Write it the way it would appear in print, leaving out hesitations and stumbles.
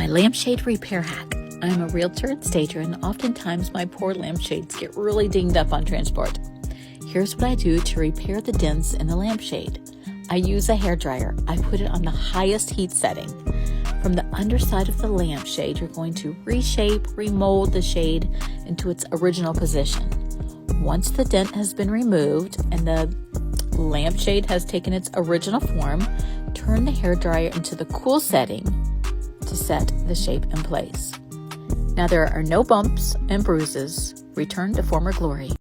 my lampshade repair hack. I'm a realtor and stager, and oftentimes my poor lampshades get really dinged up on transport. Here's what I do to repair the dents in the lampshade. I use a hairdryer. I put it on the highest heat setting. From the underside of the lampshade, you're going to reshape, remold the shade into its original position. Once the dent has been removed and the lampshade has taken its original form, turn the hairdryer into the cool setting to set the shape in place. Now there are no bumps and bruises. Return to former glory.